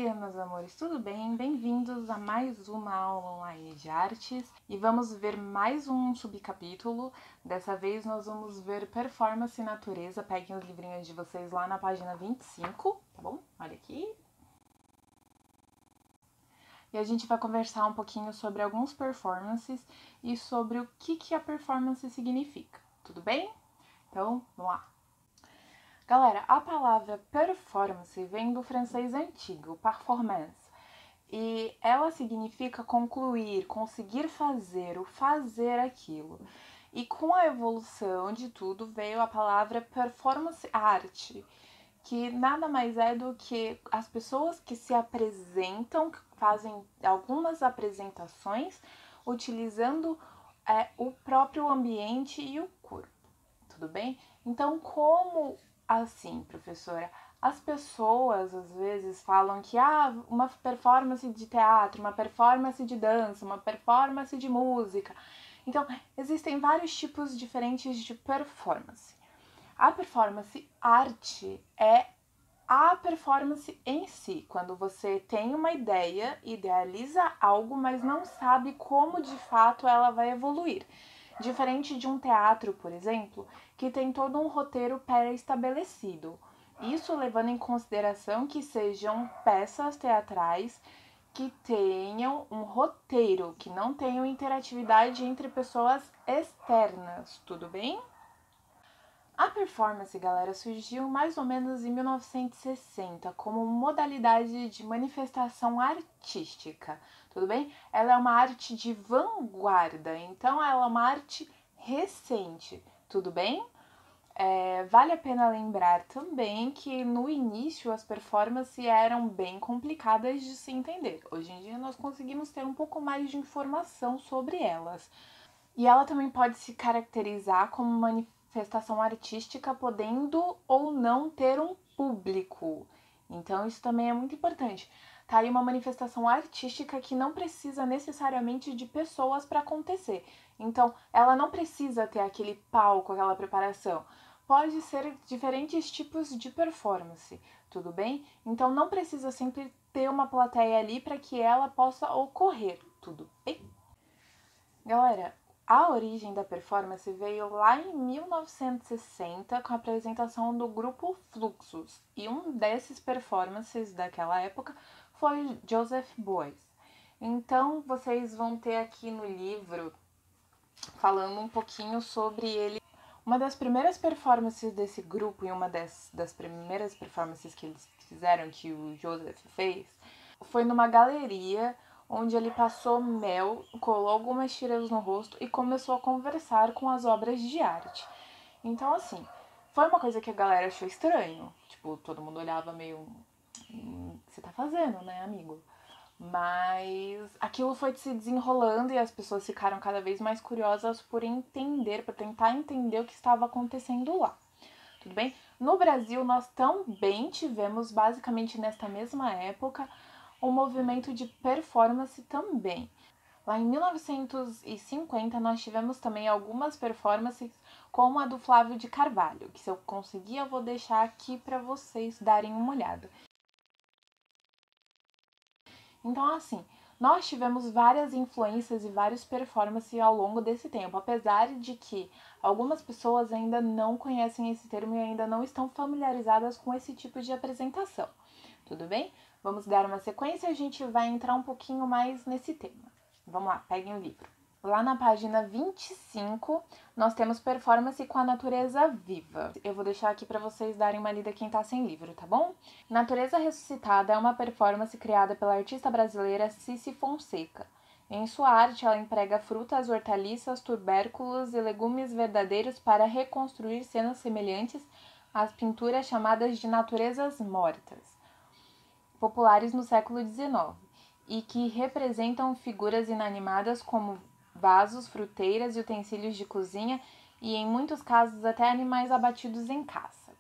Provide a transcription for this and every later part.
dia, meus amores, tudo bem? Bem-vindos a mais uma aula online de artes e vamos ver mais um subcapítulo. Dessa vez nós vamos ver performance e natureza. Peguem os livrinhos de vocês lá na página 25, tá bom? Olha aqui. E a gente vai conversar um pouquinho sobre alguns performances e sobre o que a performance significa, tudo bem? Então, vamos lá. Galera, a palavra performance vem do francês antigo, performance, e ela significa concluir, conseguir fazer, o fazer aquilo. E com a evolução de tudo veio a palavra performance art, que nada mais é do que as pessoas que se apresentam, que fazem algumas apresentações utilizando o próprio ambiente e o corpo, tudo bem? Então, como assim, professora? As pessoas às vezes falam que uma performance de teatro, uma performance de dança, uma performance de música. Então, existem vários tipos diferentes de performance. A performance arte é a performance em si, quando você tem uma ideia, idealiza algo, mas não sabe como de fato ela vai evoluir. Diferente de um teatro, por exemplo, que tem todo um roteiro pré-estabelecido. Isso levando em consideração que sejam peças teatrais que tenham um roteiro, que não tenham interatividade entre pessoas externas, tudo bem? A performance, galera, surgiu mais ou menos em 1960 como modalidade de manifestação artística, tudo bem? Ela é uma arte de vanguarda, então ela é uma arte recente, tudo bem? Vale a pena lembrar também que no início as performances eram bem complicadas de se entender. Hoje em dia nós conseguimos ter um pouco mais de informação sobre elas. E ela também pode se caracterizar como manifestação artística, podendo ou não ter um público. Então, isso também é muito importante. Tá aí uma manifestação artística que não precisa necessariamente de pessoas para acontecer. Então, ela não precisa ter aquele palco, aquela preparação. Pode ser diferentes tipos de performance, tudo bem? Então, não precisa sempre ter uma plateia ali para que ela possa ocorrer, tudo bem? Galera, a origem da performance veio lá em 1960 com a apresentação do grupo Fluxus, e um desses performances daquela época foi Joseph Beuys. Então, vocês vão ter aqui no livro falando um pouquinho sobre ele. Uma das primeiras performances desse grupo e uma das primeiras performances que eles fizeram, que o Joseph fez, foi numa galeria onde ele passou mel, colou algumas tiras no rosto e começou a conversar com as obras de arte. Então, assim, foi uma coisa que a galera achou estranho. Tipo, todo mundo olhava meio... O que você tá fazendo, né, amigo? Mas aquilo foi se desenrolando e as pessoas ficaram cada vez mais curiosas por entender, por tentar entender o que estava acontecendo lá. Tudo bem? No Brasil, nós também tivemos, basicamente nesta mesma época, um movimento de performance também. Lá em 1950, nós tivemos também algumas performances, como a do Flávio de Carvalho, que se eu conseguir eu vou deixar aqui para vocês darem uma olhada. Então, assim, nós tivemos várias influências e vários performances ao longo desse tempo, apesar de que algumas pessoas ainda não conhecem esse termo e ainda não estão familiarizadas com esse tipo de apresentação. Tudo bem? Vamos dar uma sequência e a gente vai entrar um pouquinho mais nesse tema. Vamos lá, peguem o livro. Lá na página 25, nós temos performance com a natureza viva. Eu vou deixar aqui para vocês darem uma lida quem tá sem livro, tá bom? Natureza Ressuscitada é uma performance criada pela artista brasileira Cici Fonseca. Em sua arte, ela emprega frutas, hortaliças, tubérculos e legumes verdadeiros para reconstruir cenas semelhantes às pinturas chamadas de naturezas mortas, populares no século XIX, e que representam figuras inanimadas como vasos, fruteiras e utensílios de cozinha e, em muitos casos, até animais abatidos em caça.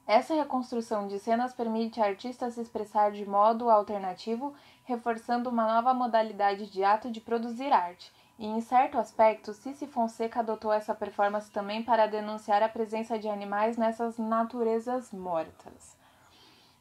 Essa reconstrução de cenas permite a artista se expressar de modo alternativo, reforçando uma nova modalidade de ato de produzir arte. E, em certo aspecto, Cici Fonseca adotou essa performance também para denunciar a presença de animais nessas naturezas mortas.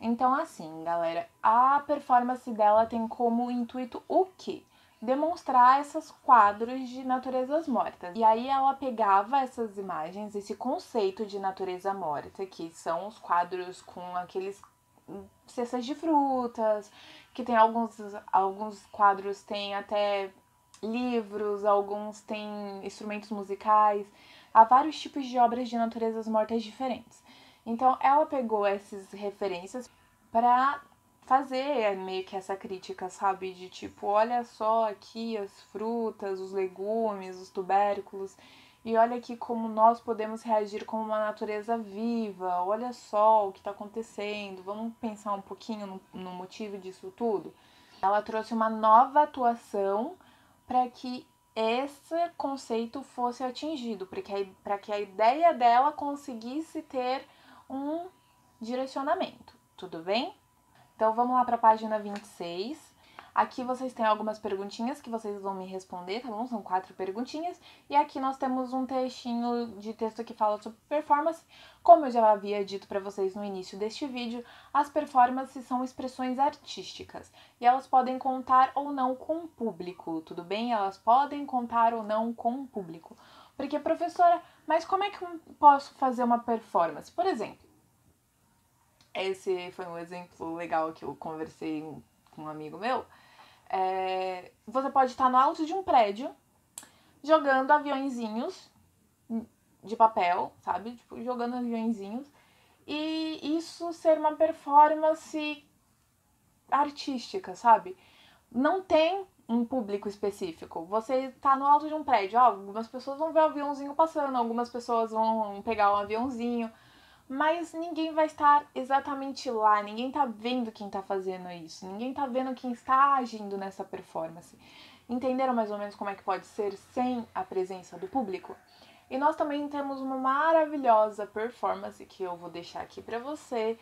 Então, assim, galera, a performance dela tem como intuito o quê? Demonstrar esses quadros de naturezas mortas. E aí ela pegava essas imagens, esse conceito de natureza morta, que são os quadros com aqueles cestas de frutas, que tem alguns quadros têm até livros, alguns têm instrumentos musicais, há vários tipos de obras de naturezas mortas diferentes. Então ela pegou essas referências para fazer meio que essa crítica, sabe? De tipo, olha só aqui as frutas, os legumes, os tubérculos, e olha aqui como nós podemos reagir como uma natureza viva, olha só o que está acontecendo, vamos pensar um pouquinho no motivo disso tudo. Ela trouxe uma nova atuação para que esse conceito fosse atingido, para que a ideia dela conseguisse ter um direcionamento, tudo bem? Então vamos lá para a página 26. Aqui vocês têm algumas perguntinhas que vocês vão me responder, tá bom? São 4 perguntinhas. E aqui nós temos um textinho de texto que fala sobre performance. Como eu já havia dito para vocês no início deste vídeo, as performances são expressões artísticas. E elas podem contar ou não com o público, tudo bem? Elas podem contar ou não com o público. Porque, professora, mas como é que eu posso fazer uma performance? Por exemplo, esse foi um exemplo legal que eu conversei com um amigo meu. Você pode estar no alto de um prédio jogando aviõezinhos de papel, sabe? Tipo, jogando aviõezinhos. E isso ser uma performance artística, sabe? Não tem um público específico. Você tá no alto de um prédio, algumas pessoas vão ver o aviãozinho passando, algumas pessoas vão pegar o aviãozinho, mas ninguém vai estar exatamente lá, ninguém tá vendo quem tá fazendo isso, ninguém tá vendo quem está agindo nessa performance. Entenderam mais ou menos como é que pode ser sem a presença do público? E nós também temos uma maravilhosa performance que eu vou deixar aqui pra você,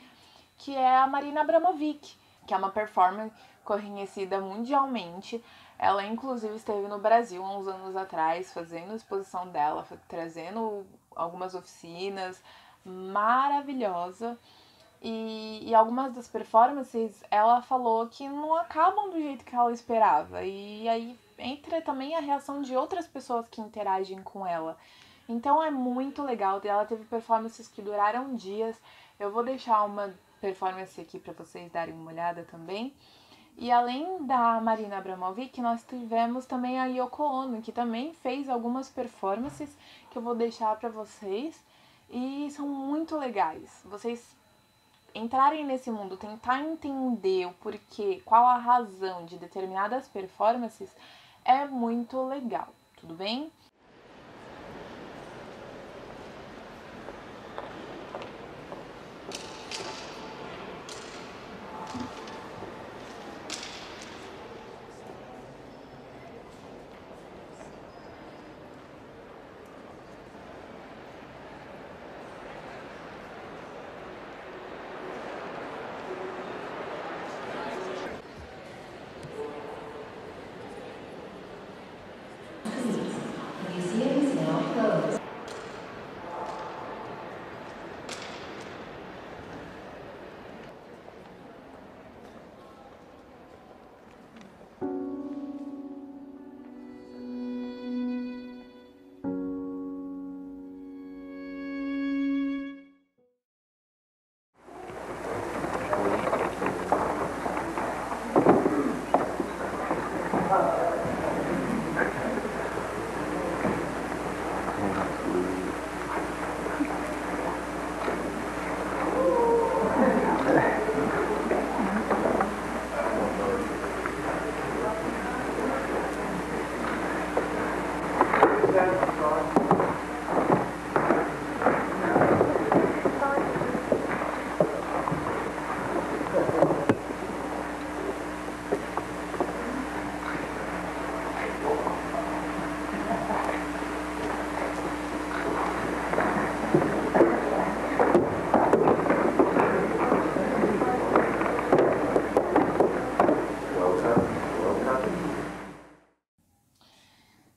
que é a Marina Abramovic, que é uma performance conhecida mundialmente. Ela inclusive esteve no Brasil há uns anos atrás, fazendo exposição dela, trazendo algumas oficinas, maravilhosa. E algumas das performances ela falou que não acabam do jeito que ela esperava. E aí entra também a reação de outras pessoas que interagem com ela. Então é muito legal. Ela teve performances que duraram dias. Eu vou deixar uma performance aqui para vocês darem uma olhada também. E além da Marina Abramovic, nós tivemos também a Yoko Ono, que também fez algumas performances que eu vou deixar para vocês. E são muito legais. Vocês entrarem nesse mundo, tentar entender o porquê, qual a razão de determinadas performances é muito legal, tudo bem?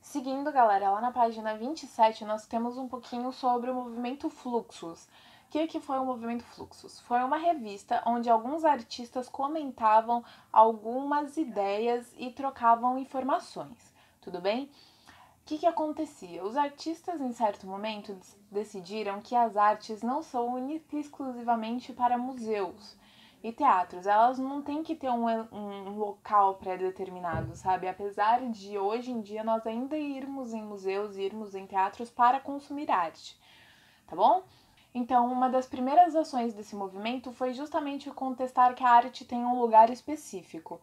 Seguindo, galera, lá na página 27 nós temos um pouquinho sobre o movimento fluxos, que foi o movimento Fluxus? Foi uma revista onde alguns artistas comentavam algumas ideias e trocavam informações, tudo bem? O que acontecia? Os artistas, em certo momento, decidiram que as artes não são única e exclusivamente para museus e teatros. Elas não têm que ter um local pré-determinado, sabe? Apesar de, hoje em dia, nós ainda irmos em museus, irmos em teatros para consumir arte, tá bom? Então, uma das primeiras ações desse movimento foi justamente contestar que a arte tem um lugar específico.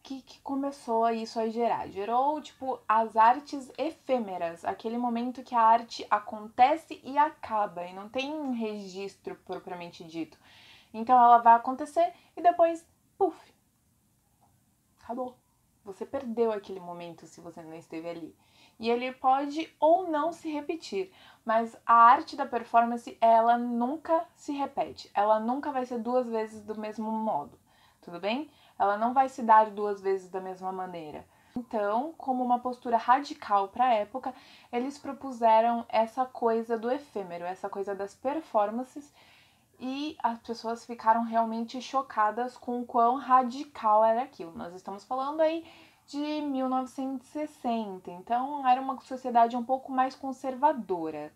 Que começou isso a gerar? Gerou, tipo, as artes efêmeras, aquele momento que a arte acontece e acaba, e não tem um registro propriamente dito. Então ela vai acontecer e depois, puf, acabou. Você perdeu aquele momento se você não esteve ali. E ele pode ou não se repetir, mas a arte da performance, ela nunca se repete. Ela nunca vai ser duas vezes do mesmo modo, tudo bem? Ela não vai se dar duas vezes da mesma maneira. Então, como uma postura radical para a época, eles propuseram essa coisa do efêmero, essa coisa das performances, e as pessoas ficaram realmente chocadas com o quão radical era aquilo. Nós estamos falando aí de 1960, então era uma sociedade um pouco mais conservadora.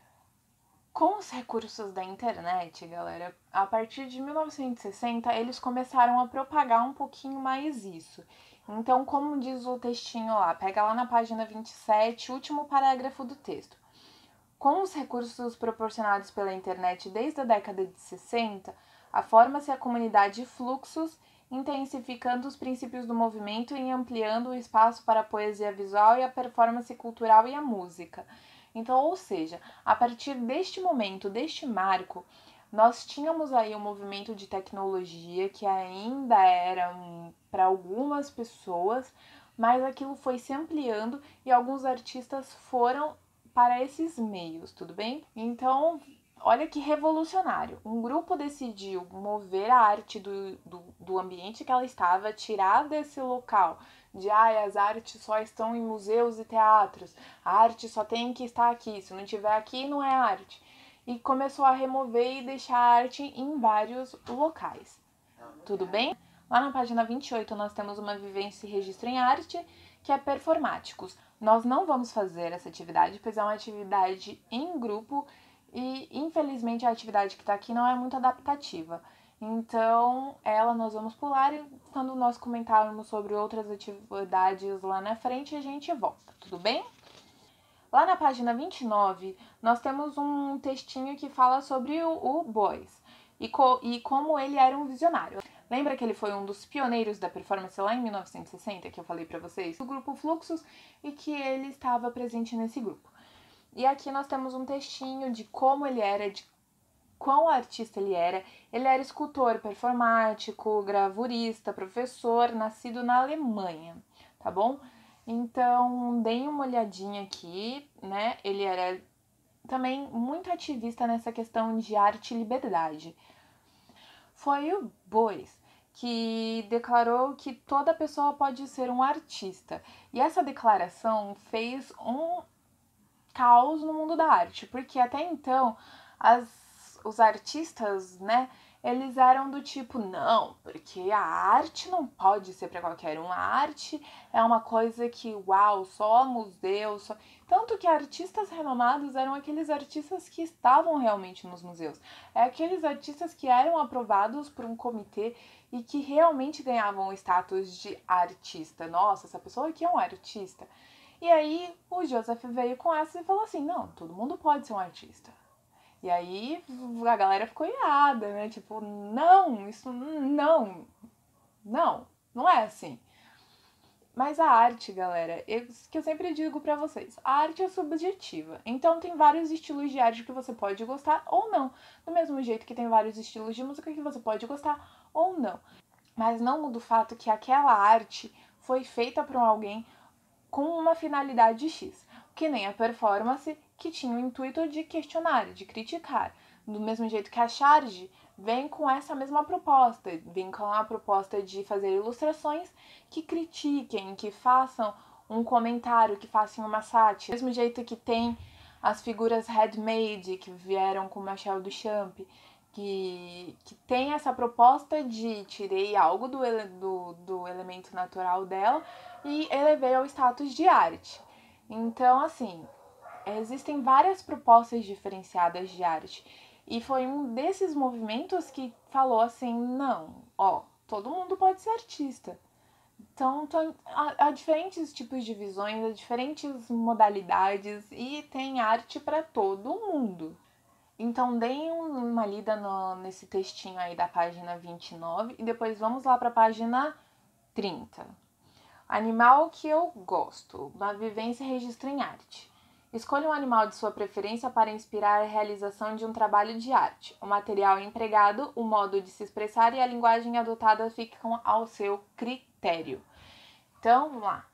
Com os recursos da internet, galera, a partir de 1960, eles começaram a propagar um pouquinho mais isso. Então, como diz o textinho lá, pega lá na página 27, último parágrafo do texto. Com os recursos proporcionados pela internet desde a década de 60, forma-se a comunidade Fluxus, intensificando os princípios do movimento e ampliando o espaço para a poesia visual e a performance cultural e a música. Então, ou seja, a partir deste momento, deste marco, nós tínhamos aí um movimento de tecnologia que ainda era para algumas pessoas, mas aquilo foi se ampliando e alguns artistas foram para esses meios, tudo bem? Então, olha que revolucionário. Um grupo decidiu mover a arte do ambiente que ela estava, tirar desse local de as artes só estão em museus e teatros, a arte só tem que estar aqui, se não tiver aqui não é arte. E começou a remover e deixar a arte em vários locais. Tudo bem? Lá na página 28 nós temos uma vivência e registro em arte, que é performáticos. Nós não vamos fazer essa atividade, pois é uma atividade em grupo e, infelizmente, a atividade que está aqui não é muito adaptativa. Então, ela nós vamos pular e quando nós comentarmos sobre outras atividades lá na frente, a gente volta, tudo bem? Lá na página 29, nós temos um textinho que fala sobre o Beuys e como ele era um visionário. Lembra que ele foi um dos pioneiros da performance lá em 1960, que eu falei pra vocês? Do grupo Fluxus, e que ele estava presente nesse grupo. E aqui nós temos um textinho de como ele era, de quão artista ele era. Ele era escultor performático, gravurista, professor, nascido na Alemanha, tá bom? Então, deem uma olhadinha aqui, né? Ele era também muito ativista nessa questão de arte e liberdade. Foi o Beuys que declarou que toda pessoa pode ser um artista. E essa declaração fez um caos no mundo da arte, porque até então os artistas, né, eles eram do tipo, não, porque a arte não pode ser para qualquer um, a arte é uma coisa que, uau, só museus, só... Tanto que artistas renomados eram aqueles artistas que estavam realmente nos museus, é aqueles artistas que eram aprovados por um comitê e que realmente ganhavam o status de artista. Nossa, essa pessoa aqui é um artista. E aí o Joseph veio com essa e falou assim, não, todo mundo pode ser um artista. E aí a galera ficou irada, né? Tipo, não, isso não, não é assim. Mas a arte, galera, que eu sempre digo pra vocês, a arte é subjetiva. Então tem vários estilos de arte que você pode gostar ou não. Do mesmo jeito que tem vários estilos de música que você pode gostar ou não. Mas não muda o fato que aquela arte foi feita por alguém com uma finalidade X, que nem a performance que tinha o intuito de questionar, de criticar. Do mesmo jeito que a charge vem com essa mesma proposta, vem com a proposta de fazer ilustrações que critiquem, que façam um comentário, que façam uma sátira. Do mesmo jeito que tem as figuras handmade que vieram com Marcel Duchamp, que tem essa proposta de tirei algo do elemento natural dela e elevei ao status de arte. Então, assim, existem várias propostas diferenciadas de arte. E foi um desses movimentos que falou assim, não, ó, todo mundo pode ser artista. Então, há diferentes tipos de visões, há diferentes modalidades e tem arte para todo mundo. Então, deem uma lida nesse textinho aí da página 29 e depois vamos lá para a página 30. Animal que eu gosto, uma vivência e registro em arte. Escolha um animal de sua preferência para inspirar a realização de um trabalho de arte. O material empregado, o modo de se expressar e a linguagem adotada ficam ao seu critério. Então, vamos lá.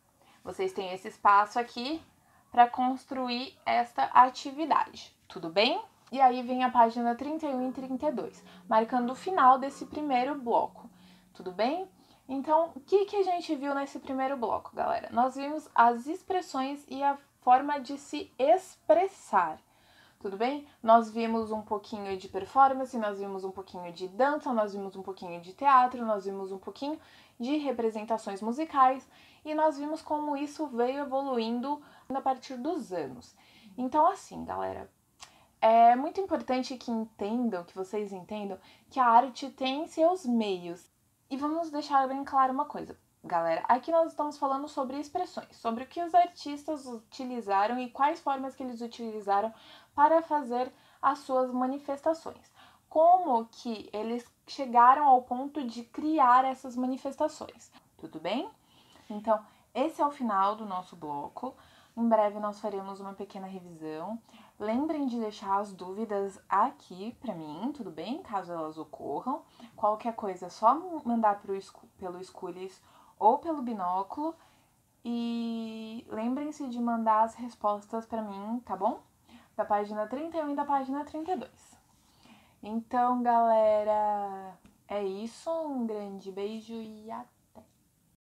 Vocês têm esse espaço aqui para construir esta atividade. Tudo bem? E aí vem a página 31 e 32, marcando o final desse primeiro bloco. Tudo bem? Então, o que a gente viu nesse primeiro bloco, galera? Nós vimos as expressões e a forma de se expressar. Tudo bem? Nós vimos um pouquinho de performance, nós vimos um pouquinho de dança, nós vimos um pouquinho de teatro, nós vimos um pouquinho de representações musicais e nós vimos como isso veio evoluindo a partir dos anos. Então, assim, galera, é muito importante que vocês entendam que a arte tem seus meios. E vamos deixar bem claro uma coisa, galera. Aqui nós estamos falando sobre expressões, sobre o que os artistas utilizaram e quais formas que eles utilizaram para fazer as suas manifestações. Como que eles chegaram ao ponto de criar essas manifestações. Tudo bem? Então, esse é o final do nosso bloco. Em breve nós faremos uma pequena revisão. Lembrem de deixar as dúvidas aqui para mim, tudo bem? Caso elas ocorram. Qualquer coisa é só mandar pelo Schoolis ou pelo binóculo. E lembrem-se de mandar as respostas para mim, tá bom? Da página 31 e da página 32. Então, galera, é isso. Um grande beijo e até!